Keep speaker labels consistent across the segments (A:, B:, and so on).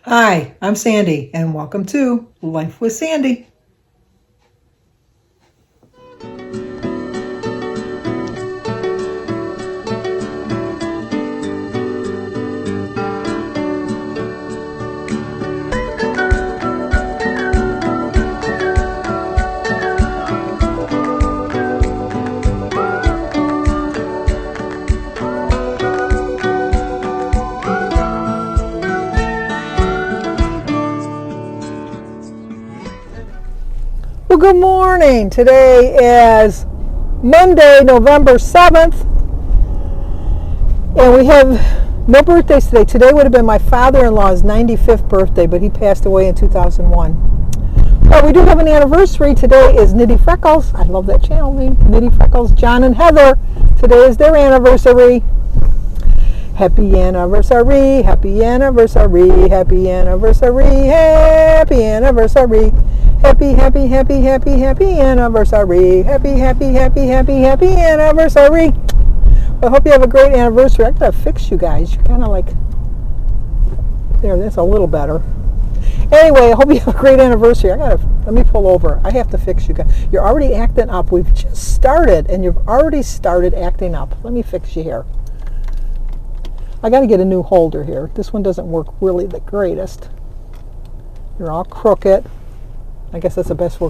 A: Hi, I'm Sandy, and welcome to Life with Sandy. Well, good morning. Today is Monday, November 7th, and we have no birthdays today. Today would have been my father-in-law's 95th birthday, but he passed away in 2001. But we do have an anniversary. Today is Nitty Freckles. I love that channel name, Nitty Freckles. John and Heather. Today is their anniversary. Happy anniversary, happy anniversary, happy anniversary, happy anniversary. Happy, happy, happy, happy, happy anniversary. Happy, happy, happy, happy, happy anniversary. Well, I hope you have a great anniversary. I gotta fix you guys. You're kind of like, there, that's a little better. Anyway, I hope you have a great anniversary. Let me pull over. I have to fix you guys. You're already acting up. We've just started, and you've already started acting up. Let me fix you here. I gotta get a new holder here. This one doesn't work really the greatest. You're all crooked. I guess that's the best we're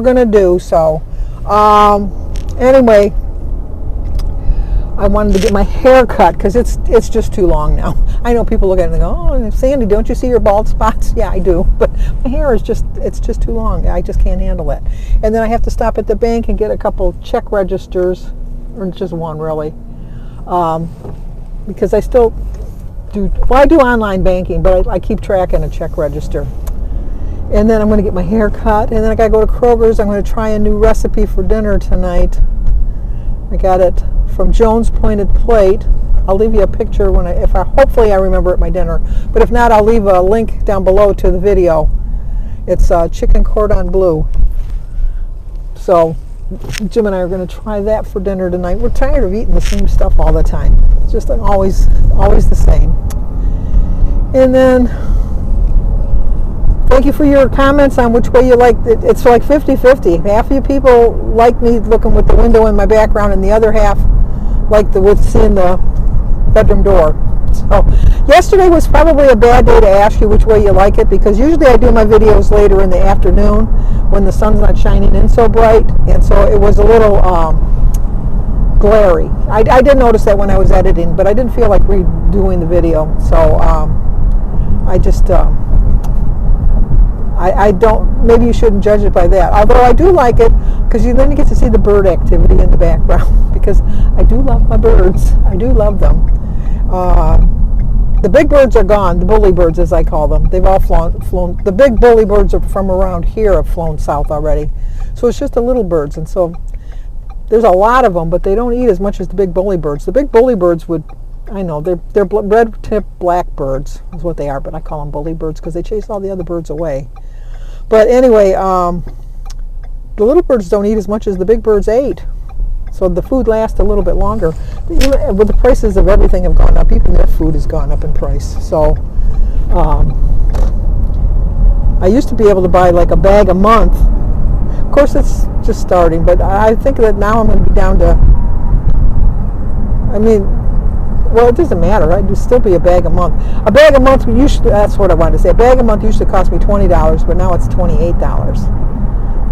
A: gonna do. So anyway, I wanted to get my hair cut because it's just too long now. I know people look at it and go, "Oh, Sandy, don't you see your bald spots?" Yeah, I do, but my hair is just too long. I just can't handle it. And then I have to stop at the bank and get a couple check registers, or just one really, because I still do. Well, I do online banking, but I keep track in a check register. And then I'm going to get my hair cut, and then I got to go to Kroger's. I'm going to try a new recipe for dinner tonight. I got it from Joan's Pointed Plate. I'll leave you a picture hopefully I remember at my dinner. But if not, I'll leave a link down below to the video. It's chicken cordon bleu. So Jim and I are going to try that for dinner tonight. We're tired of eating the same stuff all the time. It's just always the same. And then thank you for your comments on which way you like it. It's like 50-50. Half of you people like me looking with the window in my background, and the other half like with seeing the bedroom door. So yesterday was probably a bad day to ask you which way you like it, because usually I do my videos later in the afternoon when the sun's not shining in so bright, and so it was a little glary. I did notice that when I was editing, but I didn't feel like redoing the video, so I just I don't, maybe you shouldn't judge it by that. Although I do like it, because then you get to see the bird activity in the background, because I do love my birds. I do love them. The big birds are gone, the bully birds as I call them. They've all flown. The big bully birds are from around here have flown south already. So it's just the little birds, and so there's a lot of them, but they don't eat as much as the big bully birds. The big bully birds would, I know, they're red-tipped blackbirds is what they are, but I call them bully birds because they chase all the other birds away. But anyway, the little birds don't eat as much as the big birds ate. So the food lasts a little bit longer. With the prices of everything have gone up, even their food has gone up in price. So I used to be able to buy like a bag a month. Of course, it's just starting, but I think that now I'm going to be down to, well, it doesn't matter. I'd still be a bag a month. A bag a month that's what I wanted to say. A bag a month used to cost me $20, but now it's $28.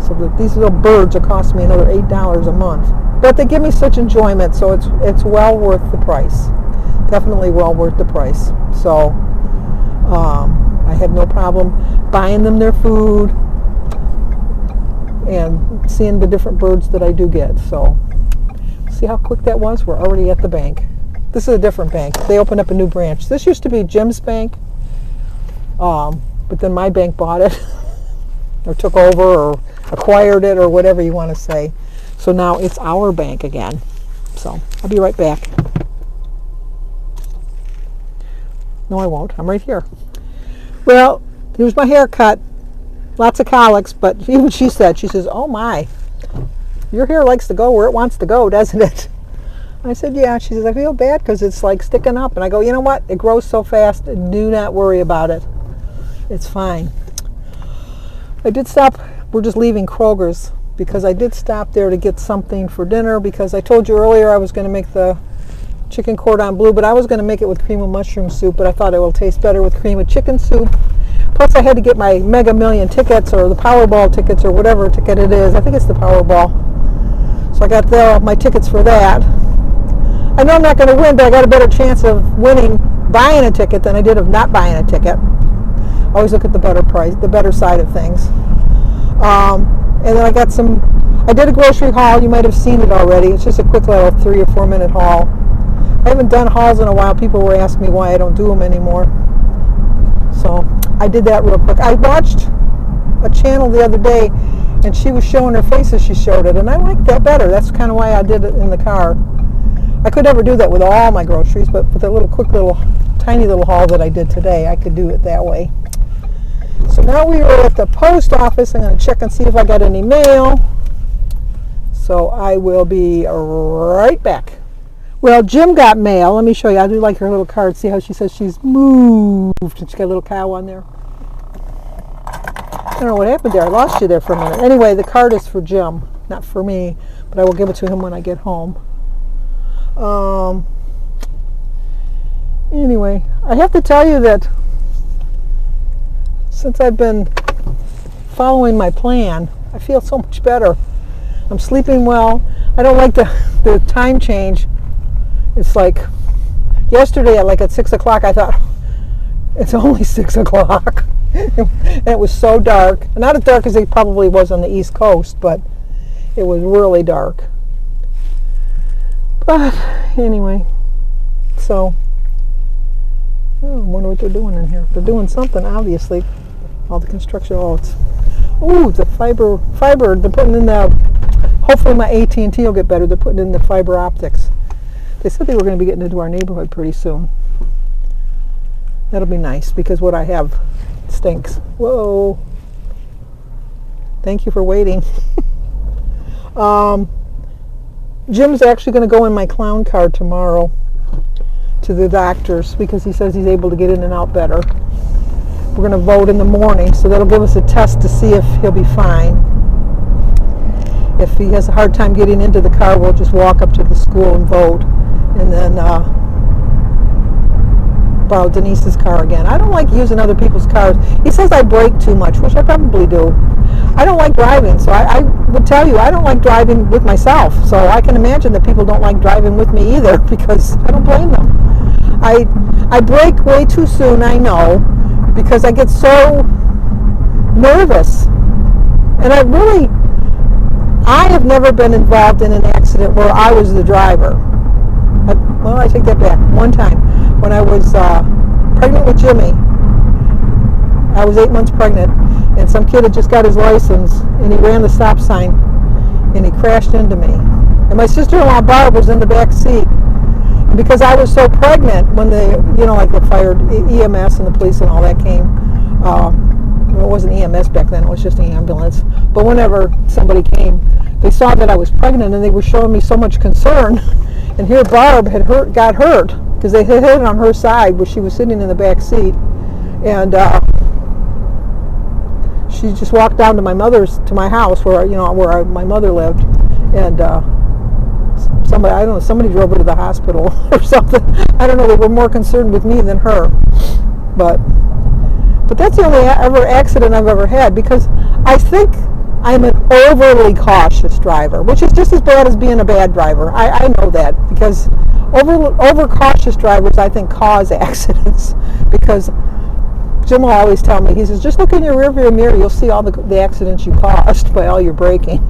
A: So these little birds are costing me another $8 a month. But they give me such enjoyment, so it's well worth the price. Definitely well worth the price. So I have no problem buying them their food and seeing the different birds that I do get. So see how quick that was? We're already at the bank. This is a different bank. They opened up a new branch. This used to be Jim's bank, but then my bank bought it or took over or acquired it or whatever you want to say. So now it's our bank again. So I'll be right back. No, I won't. I'm right here. Well, here's my haircut. Lots of colics, but even she says, "Oh my, your hair likes to go where it wants to go, doesn't it?" I said, yeah. She says, I feel bad because it's like sticking up. And I go, you know what? It grows so fast. Do not worry about it. It's fine. I did stop. We're just leaving Kroger's because I did stop there to get something for dinner because I told you earlier I was going to make the chicken cordon bleu, but I was going to make it with cream of mushroom soup, but I thought it will taste better with cream of chicken soup. Plus I had to get my Mega Million tickets or the Powerball tickets or whatever ticket it is. I think it's the Powerball. So I got my tickets for that. I know I'm not going to win, but I got a better chance of winning buying a ticket than I did of not buying a ticket. I always look at the better price, the better side of things. And then I did a grocery haul. You might have seen it already. It's just a quick little 3 or 4 minute haul. I haven't done hauls in a while. People were asking me why I don't do them anymore. So I did that real quick. I watched a channel the other day and she was showing her face as she showed it, and I liked that better. That's kind of why I did it in the car. I could never do that with all my groceries, but with that tiny little haul that I did today, I could do it that way. So now we are at the post office. I'm going to check and see if I got any mail. So I will be right back. Well, Jim got mail. Let me show you. I do like her little card. See how she says she's moved, and she's got a little cow on there. I don't know what happened there. I lost you there for a minute. Anyway, the card is for Jim, not for me, but I will give it to him when I get home. Anyway, I have to tell you that since I've been following my plan, I feel so much better. I'm sleeping well. I don't like the time change. It's like yesterday at 6 o'clock, I thought, it's only 6 o'clock. And it was so dark. Not as dark as it probably was on the East Coast, but it was really dark. But anyway, so I wonder what they're doing in here. They're doing something, obviously. All the construction. The fiber. They're putting in the. Hopefully my AT&T will get better. They're putting in the fiber optics. They said they were going to be getting into our neighborhood pretty soon. That'll be nice because what I have stinks. Whoa. Thank you for waiting. Jim's actually going to go in my clown car tomorrow to the doctor's because he says he's able to get in and out better. We're going to vote in the morning, so that'll give us a test to see if he'll be fine. If he has a hard time getting into the car, we'll just walk up to the school and vote, and then borrow Denise's car again. I don't like using other people's cars. He says I brake too much, which I probably do. I don't like driving, so I would tell you I don't like driving with myself. So I can imagine that people don't like driving with me either because I don't blame them. I brake way too soon, I know, because I get so nervous. And I have never been involved in an accident where I was the driver. I take that back. One time when I was pregnant with Jimmy, I was 8 months pregnant, and some kid had just got his license, and he ran the stop sign, and he crashed into me. And my sister-in-law Barb was in the back seat. And because I was so pregnant when the fire, EMS and the police and all that came, it wasn't EMS back then, it was just an ambulance. But whenever somebody came, they saw that I was pregnant, and they were showing me so much concern. And here Barb got hurt because they hit it on her side where she was sitting in the back seat, and she just walked down to my house where my mother lived, and somebody drove her to the hospital or something. I don't know. They were more concerned with me than her, but that's the only accident I've ever had because I think I'm an overly cautious driver, which is just as bad as being a bad driver. I know that because over cautious drivers, I think, cause accidents because Jim will always tell me, he says, just look in your rearview mirror, you'll see all the accidents you caused by all your braking.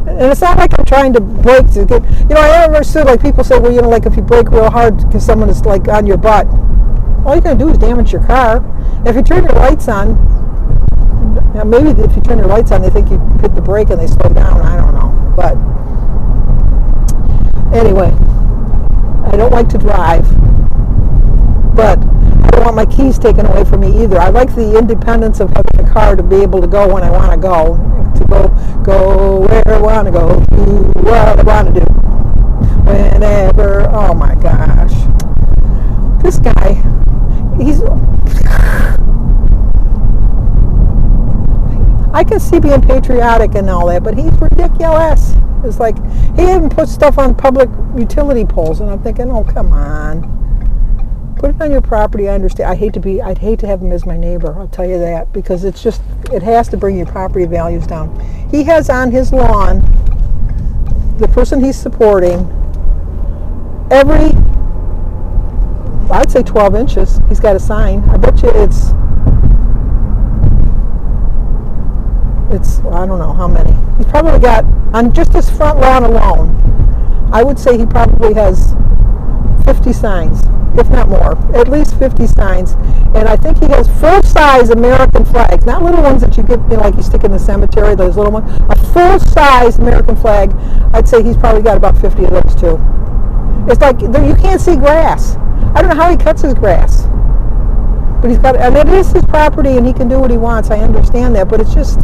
A: And it's not like I'm trying to brake to get, I never understood, like people say, well, if you brake real hard because someone is like on your butt, all you're going to do is damage your car. And if you turn your lights on, maybe if you turn your lights on, they think you hit the brake and they slow down. I don't know. But anyway, I don't like to drive. But I don't want my keys taken away from me either. I like the independence of having a car to be able to go when I want to go. To go where I want to go, do what I want to do. Whenever, oh my gosh. This guy, he's, I can see being patriotic and all that, but he's ridiculous. It's like, he even put stuff on public utility poles, and I'm thinking, oh, come on. Put it on your property. I understand. I'd hate to have him as my neighbor. I'll tell you that, because it's just, it has to bring your property values down. He has on his lawn, the person he's supporting, every, I'd say 12 inches, he's got a sign. I bet you it's, I don't know how many. He's probably got, on just his front lawn alone, I would say he probably has 50 signs, if not more, at least 50 signs. And I think he has full-size American flags, not little ones that you get, like you stick in the cemetery, those little ones. A full-size American flag, I'd say he's probably got about 50 of those too. It's like, you can't see grass. I don't know how he cuts his grass. But he's got, and it is his property and he can do what he wants. I understand that, but it's just,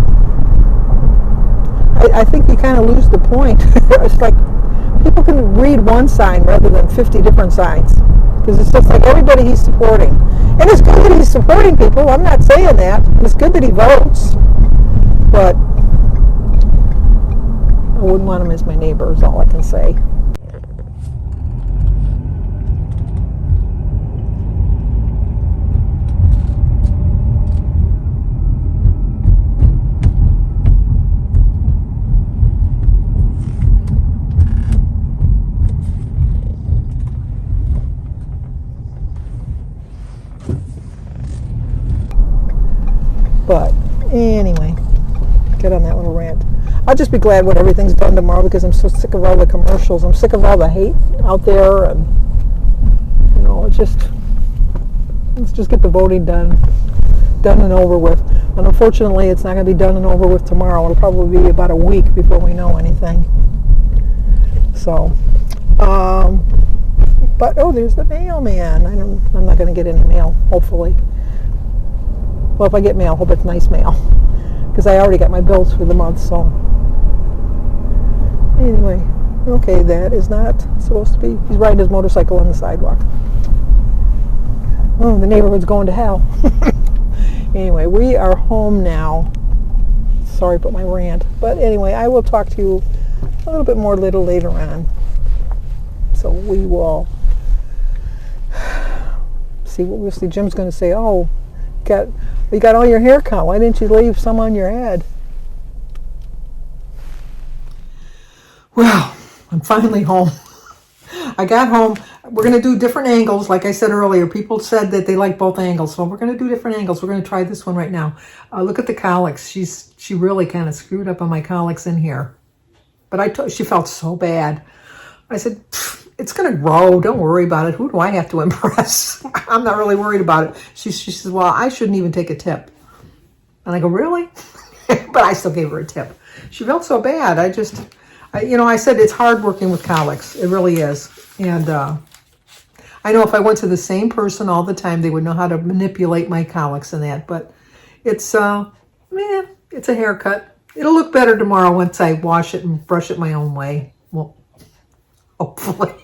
A: I think you kind of lose the point. It's like, people can read one sign rather than 50 different signs. Because it's just like everybody he's supporting. And it's good that he's supporting people. I'm not saying that. It's good that he votes. But I wouldn't want him as my neighbor, is all I can say. But anyway, get on that little rant. I'll just be glad when everything's done tomorrow, because I'm so sick of all the commercials. I'm sick of all the hate out there, and let's just get the voting done and over with. And unfortunately, it's not going to be done and over with tomorrow. It'll probably be about a week before we know anything. So, but there's the mailman. I'm not going to get any mail, hopefully. Well, if I get mail, I hope it's nice mail, because I already got my bills for the month. So anyway, okay, that is not supposed to be. He's riding his motorcycle on the sidewalk. Oh, the neighborhood's going to hell. Anyway, we are home now. Sorry about my rant, but anyway, I will talk to you a little bit more later on. So we will see what we'll see. Jim's going to say, "Oh, you got all your hair cut. Why didn't you leave some on your head?" Well, I'm finally home. I got home. We're going to do different angles. Like I said earlier, people said that they like both angles. So we're going to do different angles. We're going to try this one right now. Look at the colics. She really kind of screwed up on my colics in here. But she felt so bad. I said, it's going to grow. Don't worry about it. Who do I have to impress? I'm not really worried about it. She says, well, I shouldn't even take a tip. And I go, really? But I still gave her a tip. She felt so bad. I said it's hard working with colics. It really is. And I know if I went to the same person all the time, they would know how to manipulate my colics and that. But it's a haircut. It'll look better tomorrow once I wash it and brush it my own way. Well, hopefully.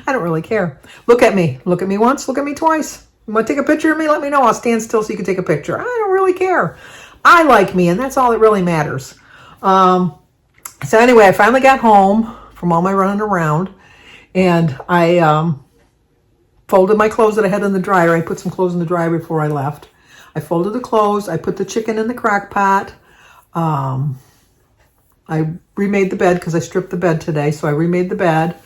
A: I don't really care. Look at me. Look at me once. Look at me twice. You want to take a picture of me? Let me know. I'll stand still so you can take a picture. I don't really care. I like me, and that's all that really matters. So anyway, I finally got home from all my running around, and I folded my clothes that I had in the dryer. I put some clothes in the dryer before I left. I folded the clothes. I put the chicken in the crock pot. I remade the bed because I stripped the bed today, so I remade the bed.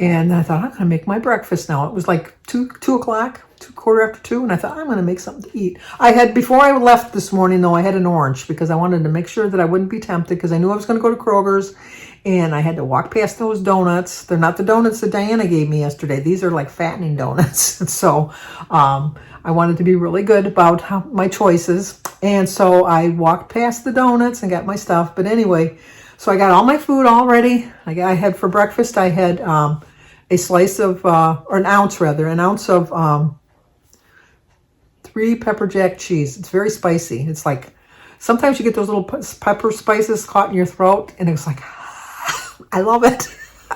A: And I thought, I'm going to make my breakfast now. It was like 2 o'clock, 2:15, and I thought, I'm going to make something to eat. Before I left this morning, though, I had an orange because I wanted to make sure that I wouldn't be tempted, because I knew I was going to go to Kroger's, and I had to walk past those donuts. They're not the donuts that Diana gave me yesterday. These are like fattening donuts. So I wanted to be really good about my choices. And so I walked past the donuts and got my stuff. But anyway, so I got all my food all ready. I had for breakfast, I had a slice of, or an ounce of 3 pepper jack cheese. It's very spicy. It's like, sometimes you get those little pepper spices caught in your throat, and it's like, I love it.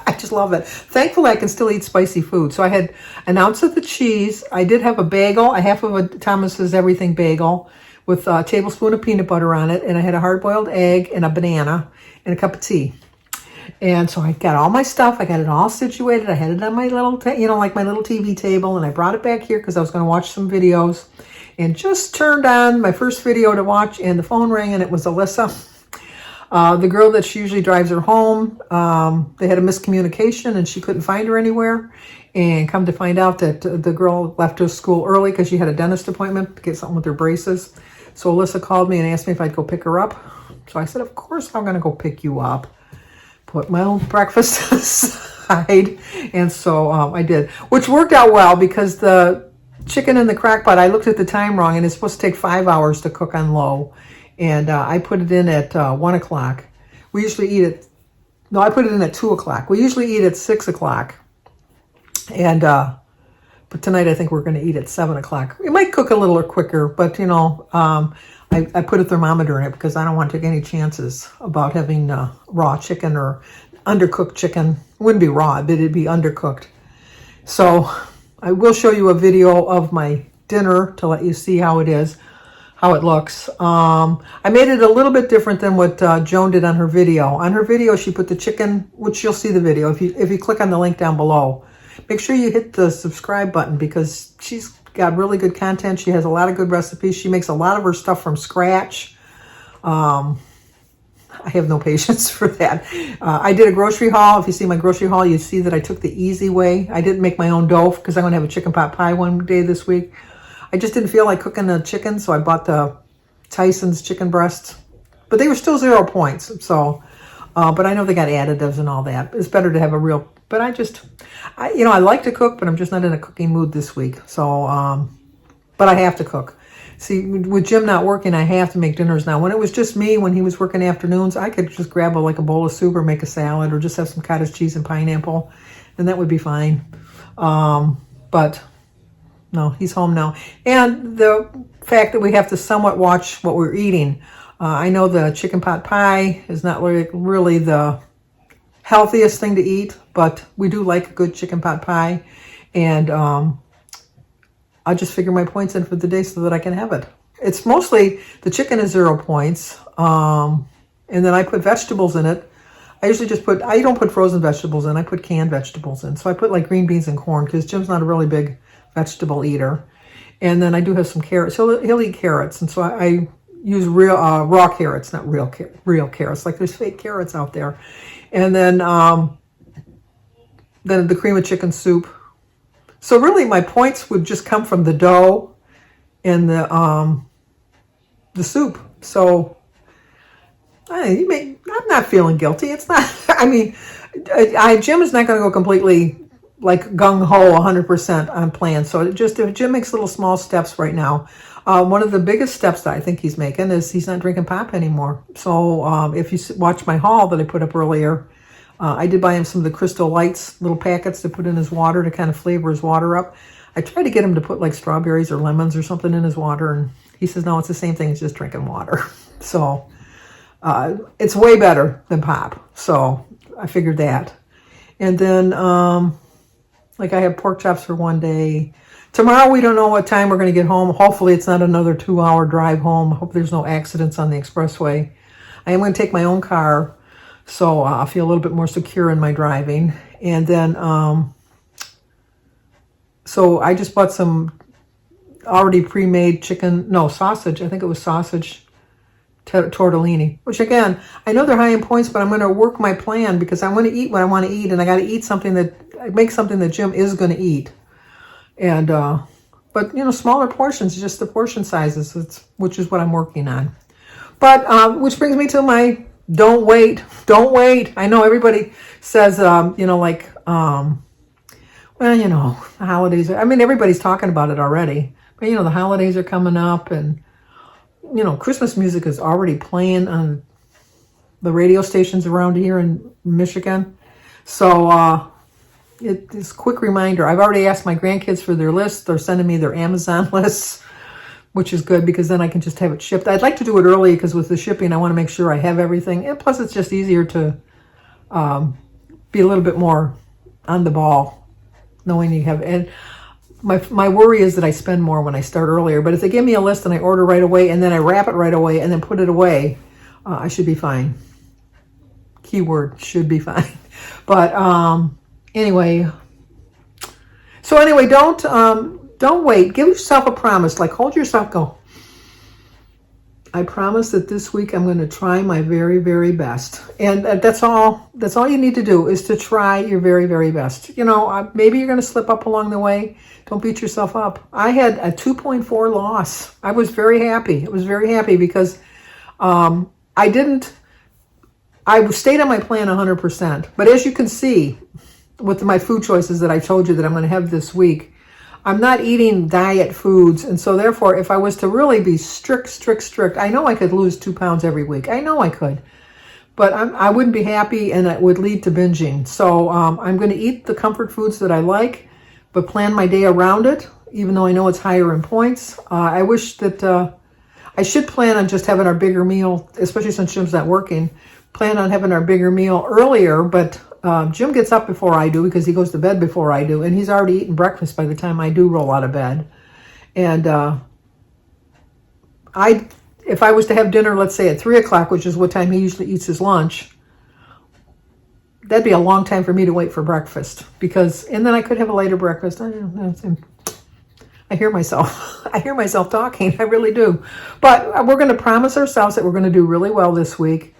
A: I just love it. Thankfully, I can still eat spicy food. So I had an ounce of the cheese. I did have a bagel, a half of a Thomas's Everything bagel with a tablespoon of peanut butter on it. And I had a hard-boiled egg and a banana and a cup of tea. And so I got all my stuff. I got it all situated. I had it on my little, like my little TV table. And I brought it back here because I was going to watch some videos. And just turned on my first video to watch. And the phone rang and it was Alyssa. The girl that she usually drives her home, they had a miscommunication and she couldn't find her anywhere. And come to find out that the girl left her school early because she had a dentist appointment to get something with her braces. So Alyssa called me and asked me if I'd go pick her up. So I said, of course I'm going to go pick you up. Put my own breakfast aside. And so I did, which worked out well because the chicken in the crock pot, I looked at the time wrong and it's supposed to take 5 hours to cook on low. And I put it in at 1 o'clock. We usually eat at, no, I put it in at 2 o'clock. We usually eat at 6 o'clock. And, but tonight I think we're going to eat at 7 o'clock. We might cook a little quicker, but I put a thermometer in it because I don't want to take any chances about having raw chicken or undercooked chicken. It wouldn't be raw, but it'd be undercooked. So I will show you a video of my dinner to let you see how it is. How it looks. I made it a little bit different than what Joan did on her video. On her video, she put the chicken, which you'll see the video if you click on the link down below. Make sure you hit the subscribe button because she's got really good content. She has a lot of good recipes. She makes a lot of her stuff from scratch. I have no patience for that. I did a grocery haul. If you see my grocery haul, you see that I took the easy way. I didn't make my own dough because I'm going to have a chicken pot pie one day this week. I just didn't feel like cooking the chicken, so I bought the Tyson's chicken breasts. But they were still 0 points. So, but I know they got additives and all that. It's better to have a real, but I like to cook, but I'm just not in a cooking mood this week. So, but I have to cook. See, with Jim not working, I have to make dinners now. When it was just me, when he was working afternoons, I could just grab a bowl of soup or make a salad or just have some cottage cheese and pineapple, and that would be fine. But no, he's home now. And the fact that we have to somewhat watch what we're eating. I know the chicken pot pie is not really the healthiest thing to eat, but we do like a good chicken pot pie. And I just figure my points in for the day so that I can have it. It's mostly, the chicken is 0 points. And then I put vegetables in it. I usually I don't put frozen vegetables in. I put canned vegetables in. So I put green beans and corn because Jim's not a really big vegetable eater. And then I do have some carrots. He'll eat carrots. And so I use real raw carrots, not real carrots. There's fake carrots out there. And then the cream of chicken soup. So really my points would just come from the dough and the soup. So I'm not feeling guilty. It's not, Jim is not going to go completely gung-ho 100% on plan. So Jim makes little small steps right now. One of the biggest steps that I think he's making is he's not drinking pop anymore. So if you watch my haul that I put up earlier, I did buy him some of the Crystal Lights little packets to put in his water to kind of flavor his water up. I tried to get him to put strawberries or lemons or something in his water, and he says, no, it's the same thing as just drinking water. So it's way better than pop. So I figured that. And then I have pork chops for one day. Tomorrow we don't know what time we're going to get home. Hopefully it's not another 2-hour drive home. I hope there's no accidents on the expressway. I am going to take my own car, so I'll feel a little bit more secure in my driving. And then, so I just bought some already pre-made sausage. I think it was sausage tortellini, which again, I know they're high in points, but I'm going to work my plan because I want to eat what I want to eat, and I got to eat something that Jim is going to eat. And, but smaller portions, just the portion sizes, which is what I'm working on. But, which brings me to my don't wait. I know everybody says, the holidays, everybody's talking about it already, but the holidays are coming up, and Christmas music is already playing on the radio stations around here in Michigan. So, it's a quick reminder. I've already asked my grandkids for their lists. They're sending me their Amazon lists, which is good because then I can just have it shipped. I'd like to do it early because with the shipping, I want to make sure I have everything. And plus, it's just easier to be a little bit more on the ball, knowing you have, and my worry is that I spend more when I start earlier, but if they give me a list and I order right away and then I wrap it right away and then put it away, I should be fine. Keyword, should be fine. But anyway, don't wait. Give yourself a promise, like hold yourself, go, I promise that this week I'm going to try my very, very best. And that's all you need to do, is to try your very, very best. Maybe you're going to slip up along the way. Don't beat yourself up. I had a 2.4 loss. I was very happy. I was very happy because I stayed on my plan 100%. But as you can see, with my food choices that I told you that I'm going to have this week, I'm not eating diet foods, and so therefore, if I was to really be strict, I know I could lose 2 pounds every week. I know I could, but I wouldn't be happy, and it would lead to binging. So I'm going to eat the comfort foods that I like, but plan my day around it, even though I know it's higher in points. I wish that I should plan on just having our bigger meal, especially since Jim's not working. Plan on having our bigger meal earlier, but Jim gets up before I do because he goes to bed before I do, and he's already eaten breakfast by the time I do roll out of bed. And if I was to have dinner, let's say at 3 o'clock, which is what time he usually eats his lunch, that'd be a long time for me to wait for breakfast, and then I could have a later breakfast. I hear myself. I hear myself talking. I really do. But we're going to promise ourselves that we're going to do really well this week.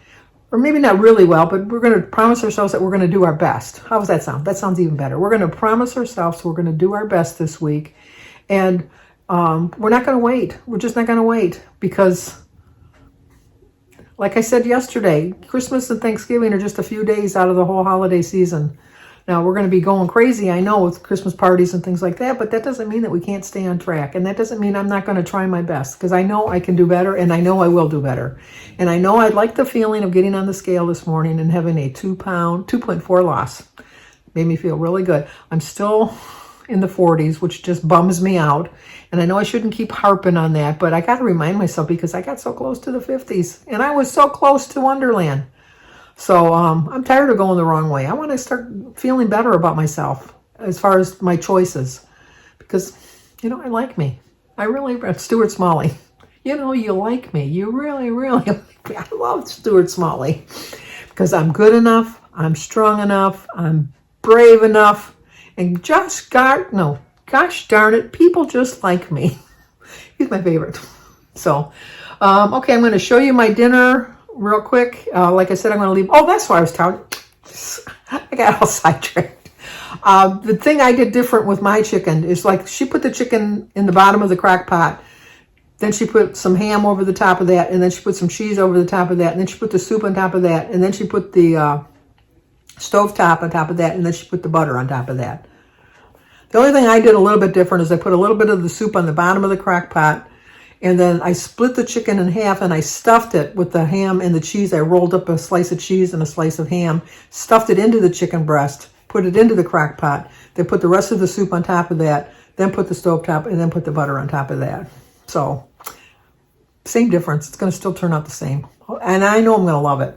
A: Or maybe not really well, but we're going to promise ourselves that we're going to do our best. How does that sound? That sounds even better. We're going to promise ourselves we're going to do our best this week. And we're not going to wait. We're just not going to wait because, like I said yesterday, Christmas and Thanksgiving are just a few days out of the whole holiday season. Now, we're going to be going crazy, I know, with Christmas parties and things like that, but that doesn't mean that we can't stay on track. And that doesn't mean I'm not going to try my best, because I know I can do better, and I know I will do better. And I know I'd like the feeling of getting on the scale this morning and having a 2.4 loss. Made me feel really good. I'm still in the 40s, which just bums me out. And I know I shouldn't keep harping on that, but I got to remind myself because I got so close to the 50s, and I was so close to Wonderland. So I'm tired of going the wrong way. I want to start feeling better about myself as far as my choices. Because, I like me. I really, Stuart Smalley. You like me. You really, really like me. I love Stuart Smalley. Because I'm good enough. I'm strong enough. I'm brave enough. And gosh darn it, people just like me. He's my favorite. So, okay, I'm going to show you my dinner real quick. Like I said, I'm going to leave. Oh, that's why I was telling. I got all sidetracked. The thing I did different with my chicken is, like, she put the chicken in the bottom of the crock pot. Then she put some ham over the top of that, and then she put some cheese over the top of that, and then she put the soup on top of that, and then she put the stove top on top of that, and then she put the butter on top of that. The only thing I did a little bit different is I put a little bit of the soup on the bottom of the crock pot, and then I split the chicken in half, and I stuffed it with the ham and the cheese. I rolled up a slice of cheese and a slice of ham, stuffed it into the chicken breast, put it into the crock pot, then put the rest of the soup on top of that, then put the stove top, and then put the butter on top of that. So, same difference. It's going to still turn out the same. And I know I'm going to love it.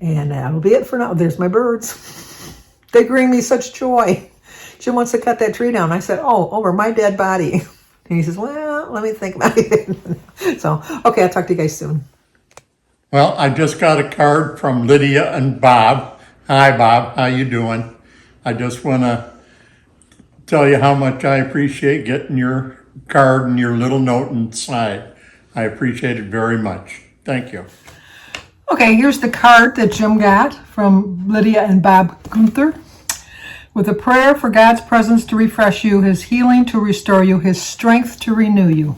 A: And that'll be it for now. There's my birds. They bring me such joy. Jim wants to cut that tree down. I said, over my dead body. And he says, well, let me think about it. So, okay, I'll talk to you guys soon.
B: Well, I just got a card from Lydia and Bob. Hi, Bob. How you doing? I just want to tell you how much I appreciate getting your card and your little note inside. I appreciate it very much. Thank you.
A: Okay, here's the card that Jim got from Lydia and Bob Gunther. With a prayer for God's presence to refresh you, His healing to restore you, His strength to renew you.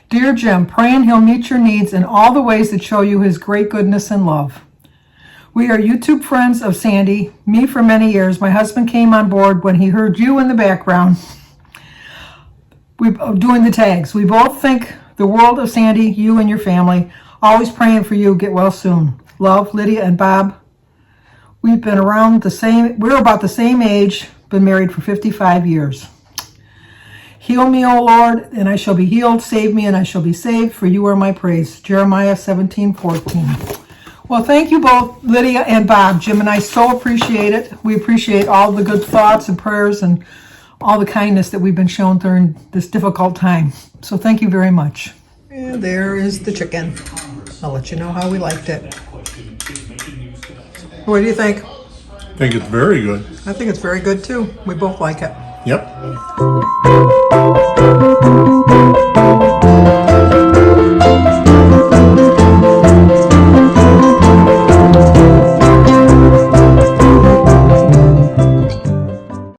A: Dear Jim, praying He'll meet your needs in all the ways that show you His great goodness and love. We are YouTube friends of Sandy, me for many years. My husband came on board when he heard you in the background doing the tags. We both think the world of Sandy, you and your family. Always praying for you. Get well soon. Love, Lydia and Bob. We've been around we're about the same age, been married for 55 years. Heal me, O Lord, and I shall be healed. Save me, and I shall be saved, for you are my praise. Jeremiah 17:14. Well, thank you both, Lydia and Bob. Jim and I so appreciate it. We appreciate all the good thoughts and prayers and all the kindness that we've been shown during this difficult time. So thank you very much. And there is the chicken. I'll let you know how we liked it. What do you think?
B: I think it's very good.
A: I think it's very good too. We both like it.
B: Yep.